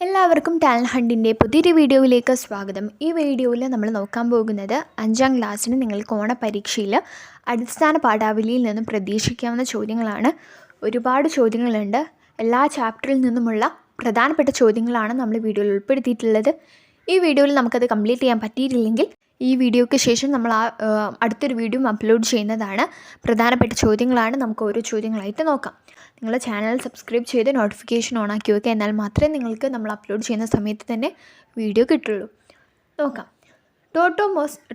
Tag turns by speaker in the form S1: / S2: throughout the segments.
S1: എല്ലാവർക്കും ടാലൻറ്റ് ഹണ്ടിൻ്റെ പുതിയൊരു വീഡിയോയിലേക്ക് സ്വാഗതം. ഈ വീഡിയോയിൽ നമ്മൾ നോക്കാൻ പോകുന്നത് 5ാം ക്ലാസ്സിന് നിങ്ങൾക്ക് ഓണപരീക്ഷയിൽ അടിസ്ഥാന പാഠാവലിയിൽ നിന്നും പ്രതീക്ഷിക്കാവുന്ന ചോദ്യങ്ങളാണ്. ഒരുപാട് ചോദ്യങ്ങളുണ്ട്. എല്ലാ ചാപ്റ്ററിൽ നിന്നുമുള്ള പ്രധാനപ്പെട്ട ചോദ്യങ്ങളാണ് നമ്മൾ വീഡിയോയിൽ ഉൾപ്പെടുത്തിയിട്ടുള്ളത്. ഈ വീഡിയോയിൽ നമുക്കത് കംപ്ലീറ്റ് ചെയ്യാൻ പറ്റിയിട്ടില്ലെങ്കിൽ ഈ വീഡിയോയ്ക്ക് ശേഷം നമ്മൾ അടുത്തൊരു വീഡിയോ അപ്ലോഡ് ചെയ്യുന്നതാണ്. പ്രധാനപ്പെട്ട ചോദ്യങ്ങളാണ്. നമുക്ക് ഓരോ ചോദ്യങ്ങളായിട്ട് നോക്കാം. നിങ്ങൾ ചാനൽ സബ്സ്ക്രൈബ് ചെയ്ത് നോട്ടിഫിക്കേഷൻ ഓൺ ആക്കി വെക്കുക. എന്നാൽ മാത്രമേ നിങ്ങൾക്ക് നമ്മൾ അപ്ലോഡ് ചെയ്യുന്ന സമയത്ത് തന്നെ വീഡിയോ കിട്ടുള്ളൂ. നോക്കാം.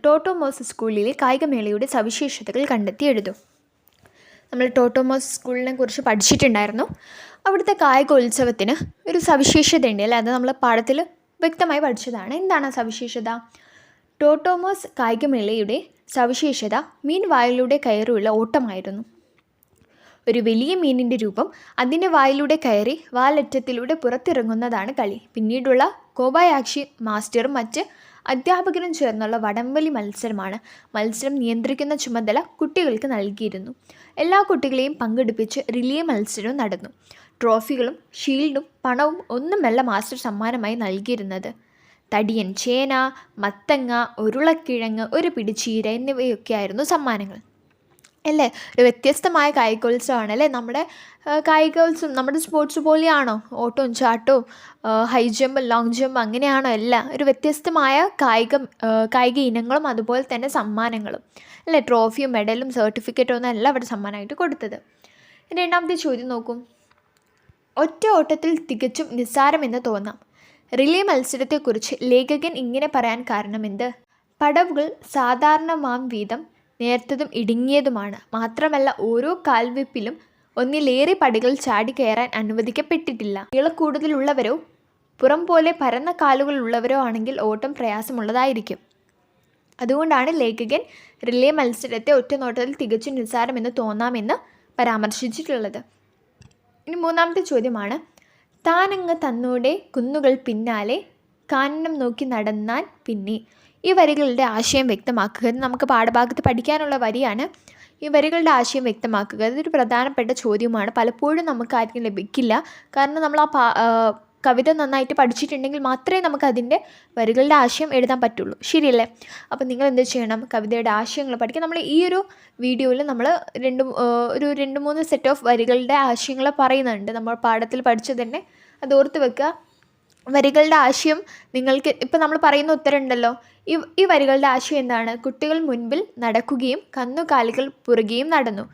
S1: ടോട്ടോമോസ് സ്കൂളിലെ കായികമേളയുടെ സവിശേഷതകൾ കണ്ടെത്തി എഴുതും. നമ്മൾ ടോട്ടോമോസ് സ്കൂളിനെ കുറിച്ച് പഠിച്ചിട്ടുണ്ടായിരുന്നു. അവിടുത്തെ കായികോത്സവത്തിന് ഒരു സവിശേഷതയുണ്ട് അല്ലേ? അത് നമ്മൾ പാഠത്തിൽ വ്യക്തമായി പഠിച്ചതാണ്. എന്താണ് ആ സവിശേഷത? ടോട്ടോമോസ് കായികമേളയുടെ സവിശേഷത മീൻ വായിലൂടെ കയറിയുള്ള ഓട്ടമായിരുന്നു. ഒരു വലിയ മീനിൻ്റെ രൂപം അതിൻ്റെ വായിലൂടെ കയറി വാലറ്റത്തിലൂടെ പുറത്തിറങ്ങുന്നതാണ് കളി. പിന്നീടുള്ള കോബായാക്ഷി മാസ്റ്ററും മറ്റ് അധ്യാപകരും ചേർന്നുള്ള വടംവലി മത്സരമാണ്. മത്സരം നിയന്ത്രിക്കുന്ന ചുമതല കുട്ടികൾക്ക് നൽകിയിരുന്നു. എല്ലാ കുട്ടികളെയും പങ്കെടുപ്പിച്ച് റിലേ മത്സരവും നടന്നു. ട്രോഫികളും ഷീൽഡും പണവും ഒന്നുമല്ല മാസ്റ്റർ സമ്മാനമായി നൽകിയിരുന്നത്. തടിയൻ ചേന, മത്തങ്ങ, ഉരുളക്കിഴങ്ങ്, ഒരു പിടിച്ചീര എന്നിവയൊക്കെയായിരുന്നു സമ്മാനങ്ങൾ അല്ലേ? ഒരു വ്യത്യസ്തമായ കായികോത്സവമാണ് അല്ലേ? നമ്മുടെ കായികോത്സവം നമ്മുടെ സ്പോർട്സ് പോലെയാണോ? ഓട്ടവും ചാട്ടവും ഹൈ ജമ്പ്, ലോങ് ജമ്പ് അങ്ങനെയാണോ? അല്ല. ഒരു വ്യത്യസ്തമായ കായിക ഇനങ്ങളും അതുപോലെ തന്നെ സമ്മാനങ്ങളും അല്ലേ? ട്രോഫിയും മെഡലും സർട്ടിഫിക്കറ്റും ഒന്നും അല്ല അവിടെ സമ്മാനമായിട്ട് കൊടുത്തത്. രണ്ടാമത്തെ ചോദ്യം നോക്കും. ഒറ്റ ഓട്ടത്തിൽ തികച്ചും നിസ്സാരമെന്ന് തോന്നാം. റിലേ മത്സരത്തെക്കുറിച്ച് ലേഖകൻ ഇങ്ങനെ പറയാൻ കാരണമെന്ത്? പടവുകൾ സാധാരണമാം വീതം നേർത്തതും ഇടുങ്ങിയതുമാണ്. മാത്രമല്ല ഓരോ കാൽവെപ്പിലും ഒന്നിലേറെ പടികൾ ചാടി കയറാൻ അനുവദിക്കപ്പെട്ടിട്ടില്ല. നീളക്കൂടുതലുള്ളവരോ പുറം പോലെ പരന്ന കാലുകളുള്ളവരോ ആണെങ്കിൽ ഓട്ടം പ്രയാസമുള്ളതായിരിക്കും. അതുകൊണ്ടാണ് ലേഖകൻ റിലേ മത്സരത്തെ ഒറ്റ നോട്ടത്തിൽ തികച്ചും നിസ്സാരമെന്ന് തോന്നാമെന്ന് പരാമർശിച്ചിട്ടുള്ളത്. ഇനി മൂന്നാമത്തെ ചോദ്യമാണ്. താനങ്ങ് തന്നോടെ കുന്നുകൾ പിന്നാലെ കാനനം നോക്കി നടന്നാൽ പിന്നെ. ഈ വരികളുടെ ആശയം വ്യക്തമാക്കുക. ഇത് നമുക്ക് പാഠഭാഗത്ത് പഠിക്കാനുള്ള വരിയാണ്. ഈ വരികളുടെ ആശയം വ്യക്തമാക്കുക. ഇതൊരു പ്രധാനപ്പെട്ട ചോദ്യമാണ്. പലപ്പോഴും നമുക്ക് ആർക്കും ലഭിക്കില്ല. കാരണം നമ്മൾ കവിത നന്നായിട്ട് പഠിച്ചിട്ടുണ്ടെങ്കിൽ മാത്രമേ നമുക്ക് അതിൻ്റെ വരികളുടെ ആശയം എഴുതാൻ പറ്റുള്ളൂ. ശരിയല്ലേ? അപ്പോൾ നിങ്ങൾ എന്ത് ചെയ്യണം? കവിതയുടെ ആശയങ്ങൾ പഠിക്കുക. നമ്മൾ ഈ ഒരു വീഡിയോയിൽ നമ്മൾ ഒരു 2-3 സെറ്റ് ഓഫ് വരികളുടെ ആശയങ്ങൾ പറയുന്നുണ്ട്. നമ്മൾ പാഠത്തിൽ പഠിച്ചത് തന്നെ അത് ഓർത്ത് വെക്കുക. വരികളുടെ ആശയം നിങ്ങൾക്ക് ഇപ്പം നമ്മൾ പറയുന്ന ഉത്തരം ഉണ്ടല്ലോ, ഈ വരികളുടെ ആശയം എന്താണ്? കുട്ടികൾ മുൻപിൽ നടക്കുകയും കന്നുകാലികൾ പുറകെയും നടന്നു.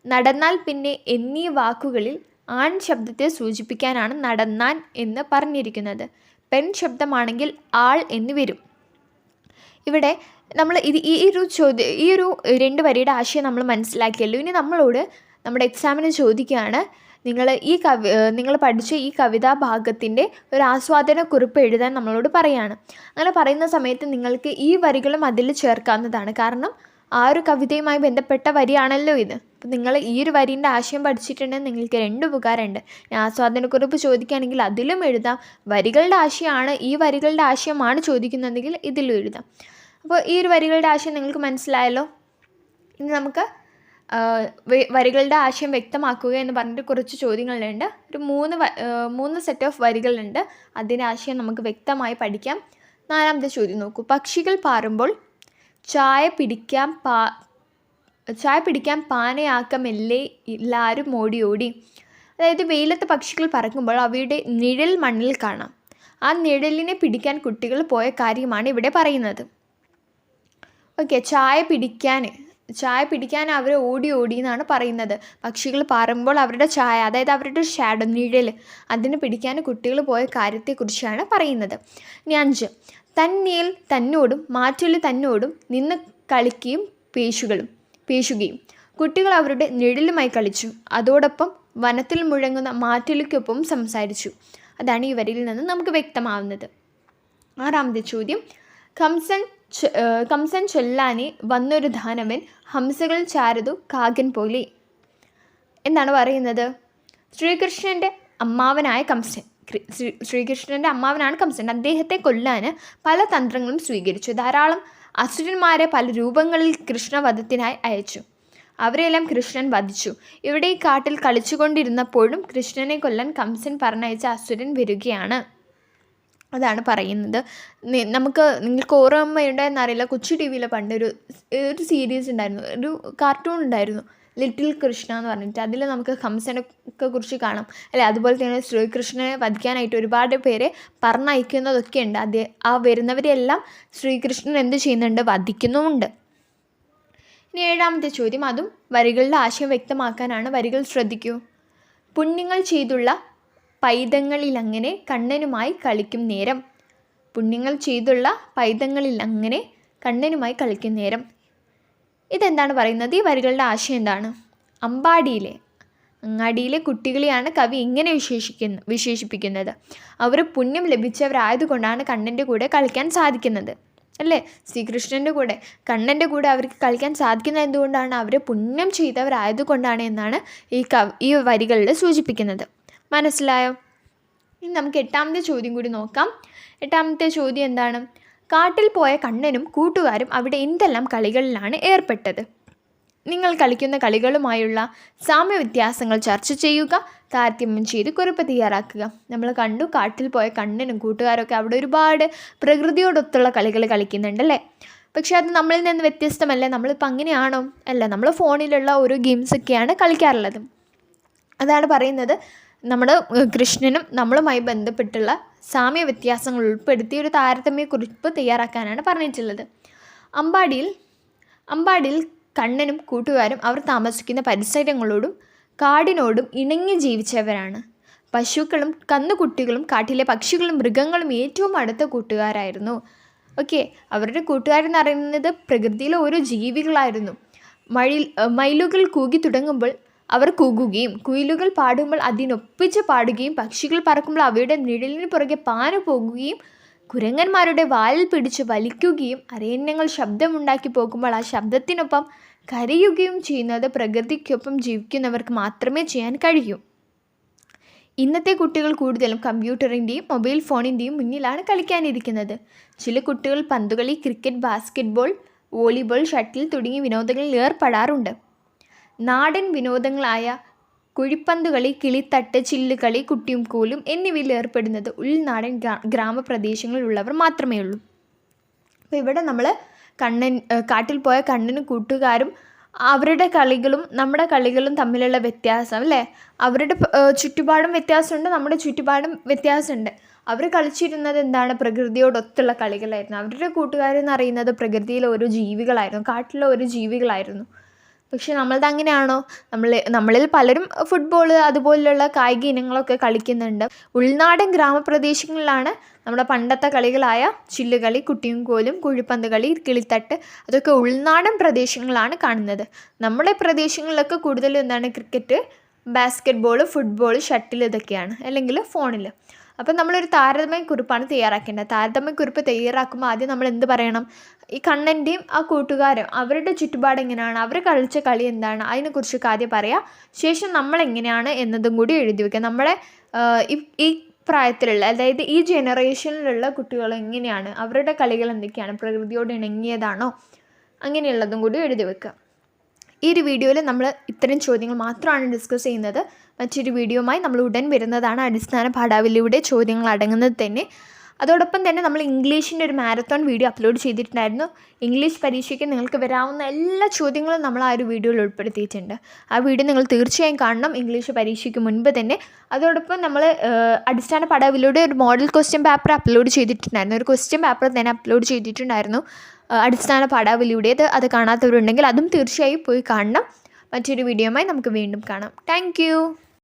S1: നടന്നാൽ പിന്നെ എന്നീ വാക്കുകളിൽ ആൺ ശബ്ദത്തെ സൂചിപ്പിക്കാനാണ് നടന്നാൻ എന്ന് പറഞ്ഞിരിക്കുന്നത്. പെൺ ശബ്ദമാണെങ്കിൽ ആൾ എന്ന് വരും. ഇവിടെ നമ്മൾ ഈ ഒരു 2 വരിയുടെ ആശയം നമ്മൾ മനസ്സിലാക്കിയല്ലോ. ഇനി നമ്മളോട് നമ്മുടെ എക്സാമിന് ചോദിക്കുകയാണ്, നിങ്ങൾ പഠിച്ച ഈ കവിതാ ഭാഗത്തിൻ്റെ ഒരു ആസ്വാദനക്കുറിപ്പ് എഴുതാൻ നമ്മളോട് പറയുകയാണ്. അങ്ങനെ പറയുന്ന സമയത്ത് നിങ്ങൾക്ക് ഈ വരികളും അതിൽ ചേർക്കാവുന്നതാണ്. കാരണം ആ ഒരു കവിതയുമായി ബന്ധപ്പെട്ട വരിയാണല്ലോ ഇത്. അപ്പം നിങ്ങൾ ഈ ഒരു വരീൻ്റെ ആശയം പഠിച്ചിട്ടുണ്ടെങ്കിൽ നിങ്ങൾക്ക് 2 ഉപകാരമുണ്ട്. ആസ്വാദനക്കുറിപ്പ് ചോദിക്കുകയാണെങ്കിൽ അതിലും എഴുതാം. വരികളുടെ ആശയമാണ്, ഈ വരികളുടെ ആശയമാണ് ചോദിക്കുന്നതെങ്കിൽ ഇതിലും എഴുതാം. അപ്പോൾ ഈ ഒരു വരികളുടെ ആശയം നിങ്ങൾക്ക് മനസ്സിലായല്ലോ. ഇനി നമുക്ക് വരികളുടെ ആശയം വ്യക്തമാക്കുക എന്ന് പറഞ്ഞിട്ട് കുറച്ച് ചോദ്യങ്ങളുണ്ട്. ഒരു 3 സെറ്റ് ഓഫ് വരികളുണ്ട്. അതിൻ്റെ ആശയം നമുക്ക് വ്യക്തമായി പഠിക്കാം. 4ാമത്തെ ചോദ്യം നോക്കൂ. പക്ഷികൾ പാറുമ്പോൾ ചായ പിടിക്കാൻ പാനയാക്കമല്ലേ എല്ലാവരും ഓടി ഓടി. അതായത് വെയിലത്ത് പക്ഷികൾ പറക്കുമ്പോൾ അവയുടെ നിഴൽ മണ്ണിൽ കാണാം. ആ നിഴലിനെ പിടിക്കാൻ കുട്ടികൾ പോയ കാര്യമാണ് ഇവിടെ പറയുന്നത്. ഓക്കെ, ചായ പിടിക്കാൻ അവർ ഓടി ഓടി എന്നാണ് പറയുന്നത്. പക്ഷികൾ പാറുമ്പോൾ അവരുടെ ചായ, അതായത് അവരുടെ ഷാഡോ, നിഴൽ, അതിന് പിടിക്കാൻ കുട്ടികൾ പോയ കാര്യത്തെക്കുറിച്ചാണ് പറയുന്നത്. ഇനി 5. തന്നിൽ തന്നോടും മാറ്റൊലി തന്നോടും നിന്ന് കളിക്കുകയും പേശുകയും. കുട്ടികൾ അവരുടെ നിഴലുമായി കളിച്ചു. അതോടൊപ്പം വനത്തിൽ മുഴങ്ങുന്ന മാറ്റൊലിക്കൊപ്പം സംസാരിച്ചു. അതാണ് ഈ വരിയിൽ നിന്ന് നമുക്ക് വ്യക്തമാവുന്നത്. 6ാമത്തെ ചോദ്യം. കംസൻ ചൊല്ലാനെ വന്നൊരു ദാനവൻ ഹംസകൾ ചാരതു കാകൻ പോലെ. എന്താണ് പറയുന്നത്? ശ്രീകൃഷ്ണൻ്റെ അമ്മാവനാണ് കംസൻ. അദ്ദേഹത്തെ കൊല്ലാൻ പല തന്ത്രങ്ങളും സ്വീകരിച്ചു. ധാരാളം അസുരന്മാരെ പല രൂപങ്ങളിൽ കൃഷ്ണവധത്തിനായി അയച്ചു. അവരെല്ലാം കൃഷ്ണൻ വധിച്ചു. ഇവിടെ ഈ കാട്ടിൽ കളിച്ചുകൊണ്ടിരുന്നപ്പോഴും കൃഷ്ണനെ കൊല്ലാൻ കംസൻ പറഞ്ഞയച്ച അസുരൻ വരികയാണ്. അതാണ് പറയുന്നത്. നിങ്ങൾക്ക് ഓർമ്മയുണ്ടോയെന്നറിയില്ല, കൊച്ചു ടി വിയിൽ പണ്ടൊരു സീരീസ് ഉണ്ടായിരുന്നു, ഒരു കാർട്ടൂൺ ഉണ്ടായിരുന്നു, ലിറ്റിൽ കൃഷ്ണ എന്ന് പറഞ്ഞിട്ട്. അതിൽ നമുക്ക് ഹംസനൊക്കെ കുറിച്ച് കാണാം അല്ലേ. അതുപോലെ തന്നെ ശ്രീകൃഷ്ണനെ വധിക്കാനായിട്ട് ഒരുപാട് പേരെ പറഞ്ഞയക്കുന്നതൊക്കെ ഉണ്ട്. ആ വരുന്നവരെല്ലാം ശ്രീകൃഷ്ണൻ എന്ത് ചെയ്യുന്നുണ്ട്? വധിക്കുന്നുമുണ്ട്. ഇനി 7ാമത്തെ ചോദ്യം, അതും വരികളുടെ ആശയം വ്യക്തമാക്കാനാണ്. വരികൾ ശ്രദ്ധിക്കൂ. പുണ്യങ്ങൾ ചെയ്തുള്ള പൈതങ്ങളിലങ്ങനെ കണ്ണനുമായി കളിക്കും നേരം. പുണ്യങ്ങൾ ചെയ്തുള്ള പൈതങ്ങളിലങ്ങനെ കണ്ണനുമായി കളിക്കും നേരം. ഇതെന്താണ് പറയുന്നത്? ഈ വരികളുടെ ആശയം എന്താണ്? അങ്ങാടിയിലെ കുട്ടികളെയാണ് കവി ഇങ്ങനെ വിശേഷിപ്പിക്കുന്നത്. അവർ പുണ്യം ലഭിച്ചവരായതുകൊണ്ടാണ് കണ്ണൻ്റെ കൂടെ കളിക്കാൻ സാധിക്കുന്നത് അല്ലേ. ശ്രീകൃഷ്ണൻ്റെ കൂടെ, കണ്ണൻ്റെ കൂടെ അവർക്ക് കളിക്കാൻ സാധിക്കുന്നത് എന്തുകൊണ്ടാണ്? അവർ പുണ്യം ചെയ്തവരായതുകൊണ്ടാണ് എന്നാണ് ഈ വരികളിൽ സൂചിപ്പിക്കുന്നത്. മനസ്സിലായോ? ഇനി നമുക്ക് 8ാമത്തെ ചോദ്യം കൂടി നോക്കാം. 8ാമത്തെ ചോദ്യം എന്താണ്? കാട്ടിൽ പോയ കണ്ണനും കൂട്ടുകാരും അവിടെ എന്തെല്ലാം കളികളിലാണ് ഏർപ്പെട്ടത്? നിങ്ങൾ കളിക്കുന്ന കളികളുമായുള്ള സാമ്യ വ്യത്യാസങ്ങൾ ചർച്ച ചെയ്യുക, താരതമ്യം ചെയ്ത് കുറിപ്പ് തയ്യാറാക്കുക. നമ്മൾ കണ്ടു, കാട്ടിൽ പോയ കണ്ണനും കൂട്ടുകാരൊക്കെ അവിടെ ഒരുപാട് പ്രകൃതിയോടൊത്തുള്ള കളികൾ കളിക്കുന്നുണ്ടല്ലേ. പക്ഷേ അത് നമ്മളിൽ നിന്ന് വ്യത്യസ്തമല്ലേ. നമ്മളിപ്പോൾ അങ്ങനെയാണോ? അല്ല, നമ്മൾ ഫോണിലുള്ള ഓരോ ഗെയിംസൊക്കെയാണ് കളിക്കാറുള്ളത്. അതാണ് പറയുന്നത്, നമ്മുടെ കൃഷ്ണനും നമ്മളുമായി ബന്ധപ്പെട്ടുള്ള സാമ്യ വ്യത്യാസങ്ങൾ ഉൾപ്പെടുത്തി ഒരു താരതമ്യ കുറിപ്പ് തയ്യാറാക്കാനാണ് പറഞ്ഞിട്ടുള്ളത്. അമ്പാടിയിൽ കണ്ണനും കൂട്ടുകാരും അവർ താമസിക്കുന്ന പരിസരങ്ങളോടും കാടിനോടും ഇണങ്ങി ജീവിച്ചവരാണ്. പശുക്കളും കന്നുകുട്ടികളും കാട്ടിലെ പക്ഷികളും മൃഗങ്ങളും ഏറ്റവും അടുത്ത കൂട്ടുകാരായിരുന്നു. ഓക്കെ, അവരുടെ കൂട്ടുകാരെന്ന് പറയുന്നത് പ്രകൃതിയിലെ ഓരോ ജീവികളായിരുന്നു. മയിലുകൾ കൂകി തുടങ്ങുമ്പോൾ അവർ കൂകുകയും കുയിലുകൾ പാടുമ്പോൾ അതിനൊപ്പിച്ച് പാടുകയും പക്ഷികൾ പറക്കുമ്പോൾ അവയുടെ നിഴലിന് പുറകെ പാനു പോകുകയും കുരങ്ങന്മാരുടെ വാലിൽ പിടിച്ച് വലിക്കുകയും അരയന്യങ്ങൾ ശബ്ദമുണ്ടാക്കി പോകുമ്പോൾ ആ ശബ്ദത്തിനൊപ്പം കരയുകയും ചെയ്യുന്നത് പ്രകൃതിക്കൊപ്പം ജീവിക്കുന്നവർക്ക് മാത്രമേ ചെയ്യാൻ കഴിയൂ. ഇന്നത്തെ കുട്ടികൾ കൂടുതലും കമ്പ്യൂട്ടറിൻ്റെയും മൊബൈൽ ഫോണിൻ്റെയും മുന്നിലാണ് കളിക്കാനിരിക്കുന്നത്. ചില കുട്ടികൾ പന്തുകളി, ക്രിക്കറ്റ്, ബാസ്കറ്റ്ബോൾ, വോളിബോൾ, ഷട്ടിൽ തുടങ്ങിയ വിനോദങ്ങളിൽ ഏർപ്പെടാറുണ്ട്. നാടൻ വിനോദങ്ങളായ കുഴിപ്പന്തുകളി, കിളിത്തട്ട്, ചില്ലുകളി, കുട്ടിയും കോലും എന്നിവയിൽ ഏർപ്പെടുന്നത് ഉൾനാടൻ ഗ്രാമപ്രദേശങ്ങളിലുള്ളവർ മാത്രമേ ഉള്ളൂ. അപ്പോൾ ഇവിടെ നമ്മൾ കാട്ടിൽ പോയ കണ്ണനും കൂട്ടുകാരും അവരുടെ കളികളും നമ്മുടെ കളികളും തമ്മിലുള്ള വ്യത്യാസം അല്ലേ. അവരുടെ ചുറ്റുപാടും വ്യത്യാസമുണ്ട്, നമ്മുടെ ചുറ്റുപാടും വ്യത്യാസമുണ്ട്. അവർ കളിച്ചിരുന്നത് എന്താണ്? പ്രകൃതിയോടൊത്തുള്ള കളികളായിരുന്നു. അവരുടെ കൂട്ടുകാരെന്ന് അറിയുന്നത് പ്രകൃതിയിലെ ഓരോ ജീവികളായിരുന്നു, കാട്ടിലെ ഓരോ ജീവികളായിരുന്നു. പക്ഷെ നമ്മളത് അങ്ങനെയാണോ? നമ്മളിൽ പലരും ഫുട്ബോൾ അതുപോലുള്ള കായിക ഇനങ്ങളൊക്കെ കളിക്കുന്നുണ്ട്. ഉൾനാടൻ ഗ്രാമപ്രദേശങ്ങളിലാണ് നമ്മുടെ പണ്ടത്തെ കളികളായ ചില്ലുകളി, കുട്ടിയും കോലും, കുഴിപ്പന്ത് കളി, കിളിത്തട്ട്, അതൊക്കെ ഉൾനാടൻ പ്രദേശങ്ങളാണ് കാണുന്നത്. നമ്മുടെ പ്രദേശങ്ങളിലൊക്കെ കൂടുതലും എന്താണ്? ക്രിക്കറ്റ്, ബാസ്കറ്റ്ബോൾ, ഫുട്ബോൾ, ഷട്ടിൽ ഇതൊക്കെയാണ്, അല്ലെങ്കിൽ ഫോണിൽ. അപ്പം നമ്മളൊരു താരതമ്യക്കുറിപ്പാണ് തയ്യാറാക്കേണ്ടത്. താരതമ്യക്കുറിപ്പ് തയ്യാറാക്കുമ്പോൾ ആദ്യം നമ്മൾ എന്ത് പറയണം? ഈ കണ്ണൻ്റെയും ആ കൂട്ടുകാരും അവരുടെ ചുറ്റുപാട് എങ്ങനെയാണ്, അവർ കളിച്ച കളി എന്താണ്, അതിനെക്കുറിച്ചൊക്കെ ആദ്യം പറയാം. ശേഷം നമ്മളെങ്ങനെയാണ് എന്നതും കൂടി എഴുതി വയ്ക്കുക. നമ്മളെ ഈ പ്രായത്തിലുള്ള, അതായത് ഈ ജനറേഷനിലുള്ള കുട്ടികൾ എങ്ങനെയാണ്, അവരുടെ കളികൾ എന്തൊക്കെയാണ്, പ്രകൃതിയോട് ഇണങ്ങിയതാണോ, അങ്ങനെയുള്ളതും കൂടി എഴുതി വെക്കുക. ഈ ഒരു വീഡിയോയിൽ നമ്മൾ ഇത്തരം ചോദ്യങ്ങൾ മാത്രമാണ് ഡിസ്കസ് ചെയ്യുന്നത്. മറ്റൊരു വീഡിയോയുമായി നമ്മൾ ഉടൻ വരുന്നതാണ്. അടിസ്ഥാന പാഠാവലിയുടെ ചോദ്യങ്ങൾ അടങ്ങുന്നത് തന്നെ. അതോടൊപ്പം തന്നെ നമ്മൾ ഇംഗ്ലീഷിൻ്റെ ഒരു മാരത്തോൺ വീഡിയോ അപ്ലോഡ് ചെയ്തിട്ടുണ്ടായിരുന്നു. ഇംഗ്ലീഷ് പരീക്ഷയ്ക്ക് നിങ്ങൾക്ക് വരാവുന്ന എല്ലാ ചോദ്യങ്ങളും നമ്മൾ ആ ഒരു വീഡിയോയിൽ ഉൾപ്പെടുത്തിയിട്ടുണ്ട്. ആ വീഡിയോ നിങ്ങൾ തീർച്ചയായും കാണണം, ഇംഗ്ലീഷ് പരീക്ഷയ്ക്ക് മുൻപ് തന്നെ. അതോടൊപ്പം നമ്മൾ അടിസ്ഥാന പാഠാവലിയുടെ ഒരു മോഡൽ ക്വസ്റ്റ്യൻ പേപ്പർ അപ്ലോഡ് ചെയ്തിട്ടുണ്ടായിരുന്നു. ഒരു ക്വസ്റ്റ്യൻ പേപ്പർ തന്നെ അപ്ലോഡ് ചെയ്തിട്ടുണ്ടായിരുന്നു അടിസ്ഥാന പാഠാവലിയുടേത്. അത് കാണാത്തവരുണ്ടെങ്കിൽ അതും തീർച്ചയായും പോയി കാണണം. മറ്റൊരു വീഡിയോയുമായി നമുക്ക് വീണ്ടും കാണാം. താങ്ക്